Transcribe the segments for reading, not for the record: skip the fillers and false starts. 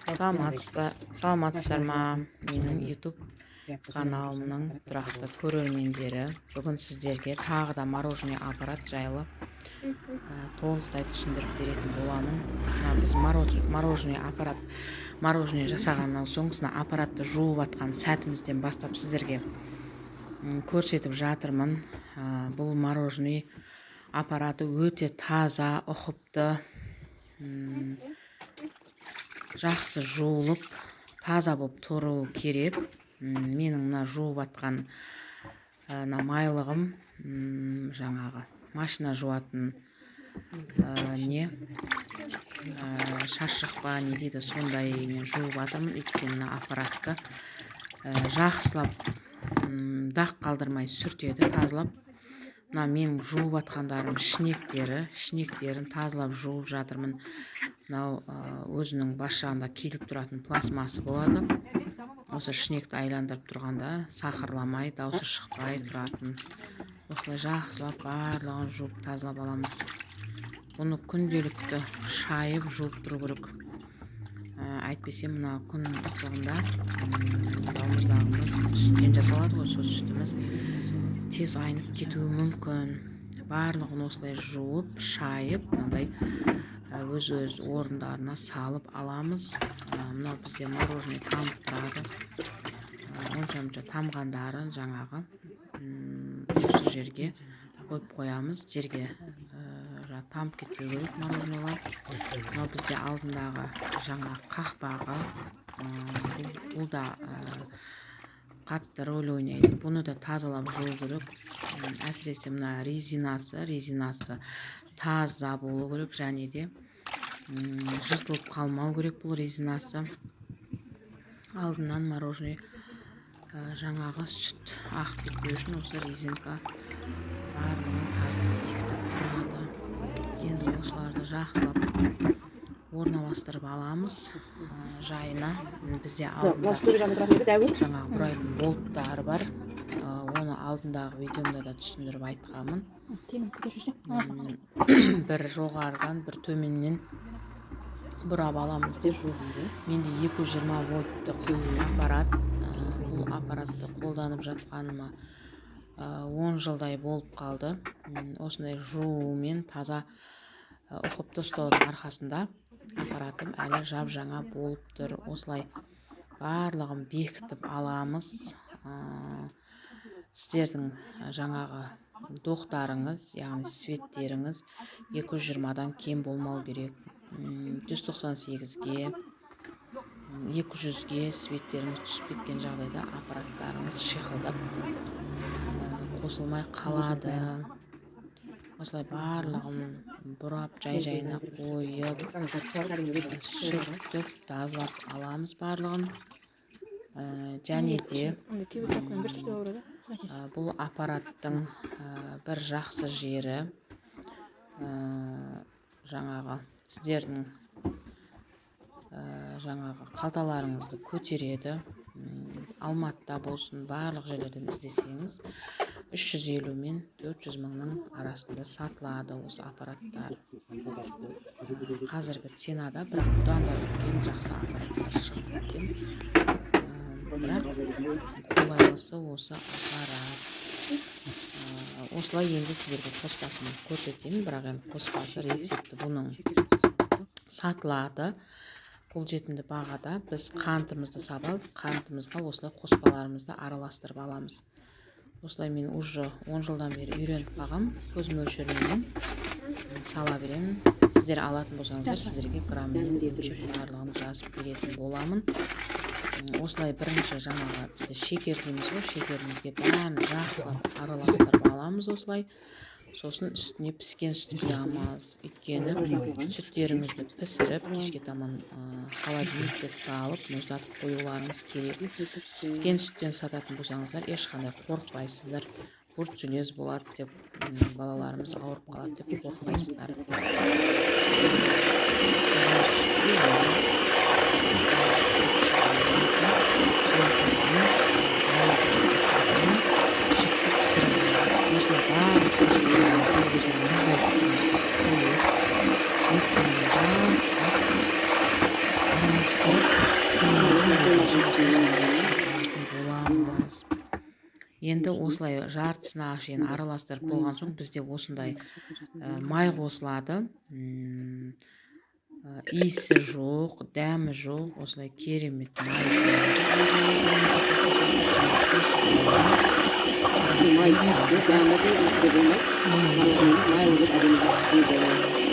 Саламатсыздар ма? Менің YouTube каналымның тұрақты көрермендері. Бүгін сіздерге тағы да мороженое аппарат жайлы толықтай түсіндіріп беретін боламын. Біз мороженое жасағаннан соң аппаратты жуып атқан сәтімізден бастап сіздерге көрсетіп жатырмын. Бұл мороженое аппараты өте таза, ұқыпты, жақсы жуылып, таза болып тұру керек. Менің мына жуып атқан майлығым жаңағы машина жуатын шаршық па не дейді, сондай мен жуып атамын. Өйткені аппаратты жақсылап дақ қалдырмай сүртеді, тазалап. Мына мен жуып атқандарым шнектерін тазалап жуып жатырмын. Мынау өзінің бас жағында келіп тұратын пластмасы болады. Осы шнекті айландырып тұрғанда сақырламай, даусы шықпай тұратын. Осылай жақсылап барлығын жуып тазалап аламыз. Бұны күнделікті шайып жуып тұру керек. Әйтпесе мына күн ыстығында балмұздағымыз сүттен жасалады ғой, сол сүтіміз тез айнып кетуі мүмкін. Барлығын осылай жуып, шайып, мынандай өз орындарына салып аламыз. Мынау бізде мороженое тамып тұрады. Онша тамғандарын жаңағы осы жерге қойып қоямыз. Жерге тамып кетпеу керек мороженелар. Мынау бізде алдындағы жаңа қақпағы. Бұл да қатты рөл ойнайды. Бұны да тазалап жуу керек. Әсіресе мына резинасы таза болу керек, және де жыртылып қалмау керек бұл резинасы. Алдынан мороженое жаңағы сүт ағып кетпеу үшін осы резинка барлығын тартып бекітіп тұрады. Енді осыларды жақсылап орналастырып аламыз жайына. Бізде алдында жаңағы бұрайтын болттары бар. Оны алдындағы видеомда да түсіндіріп айтқанмын. Бір жоғарыдан, бір төменнен бұрап аламыз деп. Менде 220 вольттық аппарат. Бұл аппаратты қолданып жатқаныма 10 жылдай болып қалды. Осындай жуумен таза ұқыпты ұстаудың арқасында аппаратым әлі жап-жаңа болып тұр. Осылай барлығын бекітіп аламыз. Сіздердің жаңағы доқтарыңыз, яғни светтеріңіз 220-дан кем болмау керек. 198-ге, 200-ге светтеріңіз түсіп кеткен жағдайда аппараттарыңыз шиқылдап қосылмай қалады. Осылай барлығын бұрап, жай-жайына қойып, сүртіп, тазалап аламыз барлығын. Және де бұл аппараттың бір жақсы жері жаңағы сіздердің жаңағы қалталарыңызды көтереді. Алматыда болсын, барлық жерлерден іздесеңіз 350 мен 400 мыңның арасында сатылады осы аппараттар. Қазіргі ценада, бірақ бұдан да үлкен жақсы аппараттар шығып кеткен. Бірақ қолайлысы осы аппарат. Осылай енді сіздерге қоспасын көрсетейін, бірақ енді қоспасы рецепті бұның сатылады. Қолжетімді бағада біз қантымызды сабалып, қантымызға осылай қоспаларымызды араластырып аламыз. Осылай мен уже 10 жылдан бері үйреніп бағам, көз мөлшерімен сала беремін. Сіздер алатын болсаңыздар, сіздерге граммен барлығын жазып беретін боламын. Осылай бірінші жаңағы бізде шекер дейміз ғой, шекерімізге бәрін жақсылап араластырып аламыз осылай. Сосын үстіне піскен сүт құямыз. Өйткені сүттеріңізді пісіріп, кешке таман холодильникке салып, мұздатып қоюларыңыз керек. Піскен сүттен сататын болсаңыздар, ешқандай қорықпайсыздар. Бруцеллез болады деп, балаларымыз ауырып қалады деп қорықпайсыздар. боламыз. Енді осылай жартысына шейін араластырып болған соң бізде осындай май қосылады. Иісі жоқ, дәмі жоқ, осылай керемет май. Май иісі, дәмі де өзге болмайды. Май болып әдемі жақсы болады.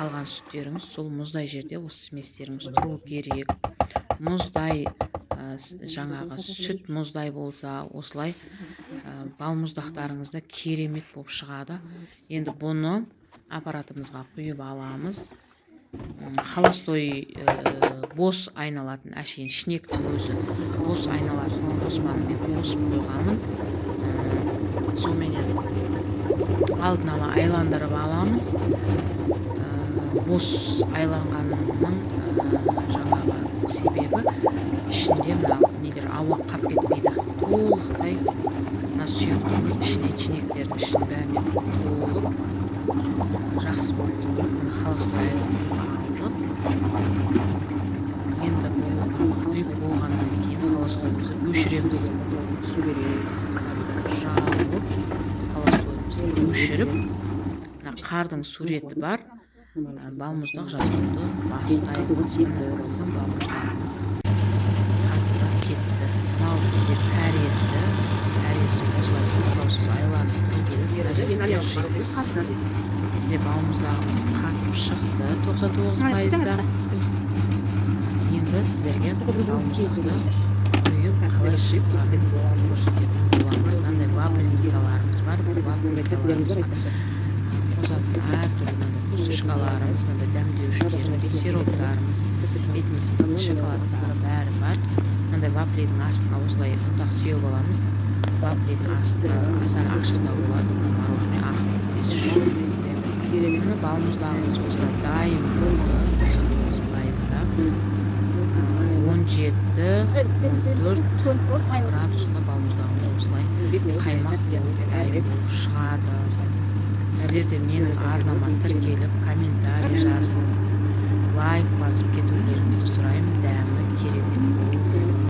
Қалған сүттеріңіз сол мұздай жерде осы сместеріңіз тұру керек. Мұздай жаңағы сүт мұздай болса, осылай балмұздақтарыңызда керемет болып шығады. Енді бұны аппаратымызға құйып аламыз. Холостой бос айналатын әшейін шнектің өзі бос айналатын қоспаны мен қосып қойғанмын. Сонымен алдын ала айландырып аламыз. Бос айланғанның жаңағы себебі ішінде нелер ауа қап кетпейді. Толықтай сүйектіміз ішіне шнектердің ішін бәріне толып жақсы болып тұр. Холостой айландырып енді бұл құйып болғаннан кейін холостойымызды өшіреміз. Жауып холостойымызды өшіріп, қардың суреті бар балмұздақ жасауды бастаймыз. Біздің балмұздағымыз қатыға кетті. Мынау бізде пәресі осылай тоқтаусыз айланып бізде балмұздағымыз қатып шықты 99%-да. Енді сіздерге балмұздақты құйып қалай шыққанын көрсететін боламыз. Мынандай вафельницаларымыз бар. Бұл вафельницаларымызға қосатын әртүрлі кусышкаларымыз, дәмдеушілеріміз, сироптарымыз, бетіне шоколадымыз бәрі бар. Мынандай вафлидің астына осылай ұнтақ сеуіп аламыз. Вафлидің асты асан ашықта болады. Мороженое ағып кетпес үшін. Балмұздағымыз осылай дайын болды. 99%-да 17-14 градусында балмұздағымыз осылай қаймақ болып шығады. Сіздер де менің арнама тіркеліп, комментарий жазып, лайк басып кетулеріңізді сұраймын. Дәмі керемет болды.